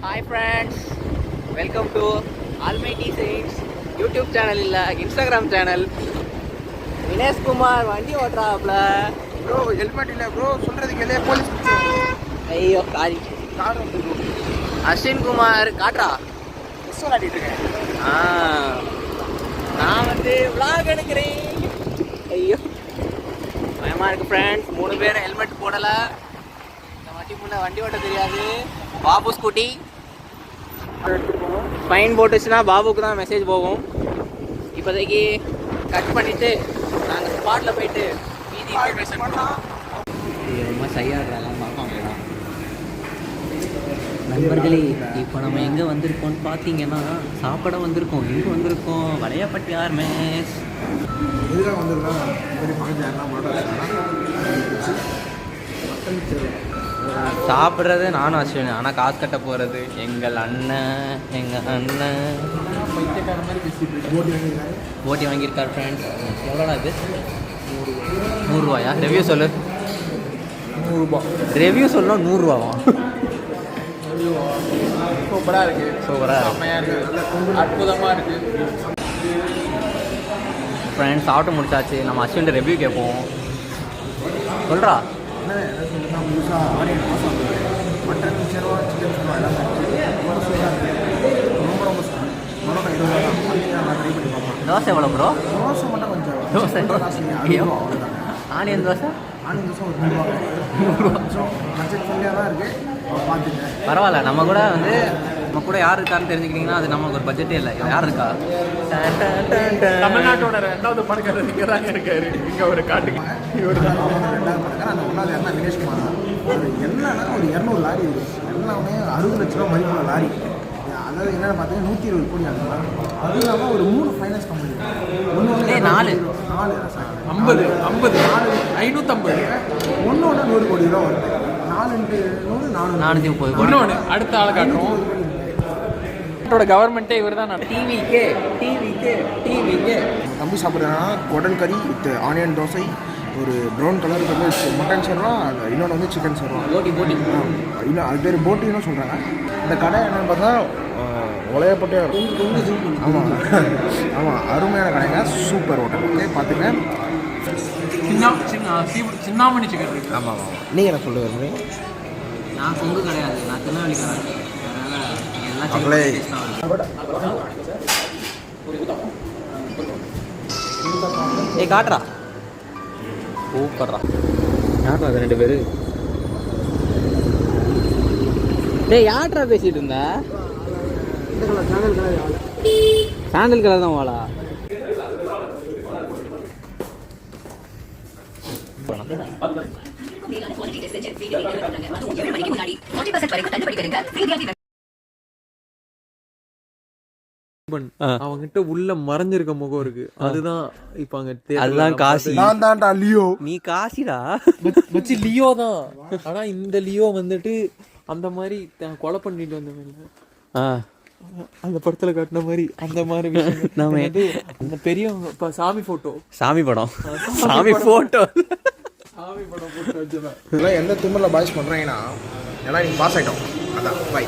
Hi friends, welcome to Almighty Saints YouTube channel இல்ல Instagram channel. Vinesh Kumar வண்டி ஓட்டுறாப்ல. Bro helmet இல்ல bro சொல்றதுக்கு எல்லையே போலீஸ். ஐயோ காரி. கார் வந்து ப்ரோ. அஸ்வின் குமார் காட்ரா. எஸ் விளையாடிட்டு இருக்கேன். நான் வந்து vlog எடுக்கிறேன். ஐயோ பயமா இருக்கு ஃப்ரெண்ட்ஸ். 3 பேர் ஹெல்மெட் போடல. இந்த வண்டி முன்ன வண்டி ஓட்ட தெரியாது. பாபு ஸ்கூட்டி ஃபைன் போட்டுச்சுன்னா பாபுக்கு தான் மெசேஜ் போகும். இப்போதைக்கு கட் பண்ணிவிட்டு நாங்கள் ஸ்பாட்டில் போயிட்டு மீதி இன்ஃபர்மேஷன் பண்ணலாம். ரொம்ப சையாடுறாங்க பார்ப்பாங்க. நண்பர்களே, இப்போ நம்ம எங்கே வந்திருக்கோம்னு பார்த்தீங்கன்னா சாப்பிட வந்திருக்கோம். எங்கே வந்திருக்கோம்? வளையப்பட்டியார் மேஸ். எதுக்காக வந்திருக்கோம்? சாப்பிட்றது நானும் அஸ்வின், ஆனால் காசு கட்ட போகிறது எங்கள் அண்ணன். போட்டி வாங்கியிருக்கார் ஃப்ரெண்ட்ஸ். எவ்வளோடா இது? 100 ரூபாயா? ரிவ்யூ சொல்லு. 100 ரூபா ரிவ்யூ சொல்லணும். 100 ரூபாவா? சூப்பராக இருக்குது. செம்மையாக இருக்குது. அற்புதமாக இருக்குது. ஃப்ரெண்ட்ஸ் சாப்பிட்டு முடிச்சாச்சு. நம்ம அஸ்வின் ரிவ்யூ கேட்போம். சொல்கிறா என்ன முழுசாக ஆனியன் மாதம் மட்டன் செருவா சிக்கன் செருவா எல்லாமே ரொம்ப சூப்பராக இருக்குது. ரொம்ப மிளகா 20 ரூபா தான். நான் ட்ரை பண்ணி பார்ப்பேன். தோசை எவ்வளோ ப்ரோ? தோசை மட்டும் கொஞ்சம் தோசை அவ்வளோதான். ஆனியன் தோசை ஒரு 100 ரூபா. பட்ஜெட் ஃப்ரெண்ட்லியாக தான் இருக்குது. பார்த்துட்டேன். பரவாயில்ல. நம்ம கூட யார் இருக்கான்னு தெரிஞ்சுக்கிட்டிங்கன்னா அது நமக்கு ஒரு பட்ஜெட்டே இல்லை. யார் இருக்கா? தமிழ்நாட்டோட 2வது பணக்காரர் இங்கே தாங்க இருக்காரு. இங்கே ஒரு காட்டுக்கு இவர் 2வது பணக்காரர். அந்த 1வது யாருன்னா வினேஷ் குமார் தான். அது என்னன்னா ஒரு 200 லாரி இருக்குது. எல்லாமே 60 லட்ச ரூபா மதிப்புள்ள லாரி. அதாவது என்னென்னு பார்த்தீங்கன்னா 120 கோடி ஆகுதுலாம். அது இல்லாமல் ஒரு 3 ஃபைனான்ஸ் கம்பெனி. 4 50 550 100 கோடி ரூபா வருது. 430 இன்னொன்று அடுத்த ஆள் காட்டுறோம். கவர்மெண்ட்டே இவர் தான். டிவிக்கே தம்பி சாப்பிட்றதுனா குடல் கறி வித் ஆனியன் தோசை, ஒரு ப்ரௌன் கலருக்கு வந்து மட்டன் சர்வா, இன்னொன்று வந்து சிக்கன் சர்வா. போட்டி இன்னும் அது பேர் போட்டின்னு சொல்கிறாங்க. இந்த கடை என்னென்னு பார்த்தா வளையப்பட்டே ஆமாம் அருமையான கடைங்க. Super hotel. ஓகே பார்த்துங்க. சின்னாமணி சிக்கன் இருக்கு. ஆமாம். நீங்கள் என்ன சொல்ல விரும்புறீங்க? நான் கொங்கு கிடையாது, நான் திருநெல்வேலிக்காரன். மக்களே காட்டுறா சூப்பர்ரா. யார்ரா அது 2 பேரு? யார்ரா பேசிட்டு இருந்த? சாண்டல் கலர் தான் வாழா. அவங்கிட்ட உள்ள மறைஞ்சிருக்க முகம் இருக்கு. அதுதான் இப்ப அங்க அதுதான் காசி. நான் தான்டா லியோ. நீ காசிடா வச்சு லியோ தான். ஆனா இந்த லியோ வந்துட்டு அந்த மாதிரி கொலை பண்ணிட்டு வந்தவங்க அந்த படத்துல காட்டின மாதிரி அந்த மாதிரி நம்ம அந்த பெரியவங்க சாமி போட்டோ, சாமி படம் போட்டு வச்சுதான். இதெல்லாம் எந்த திமிரில் பாய்ஸ் பண்ணுறீங்கன்னா எல்லாம் நீங்கள் பாஸ் ஆகிட்டோம். அதான் பை.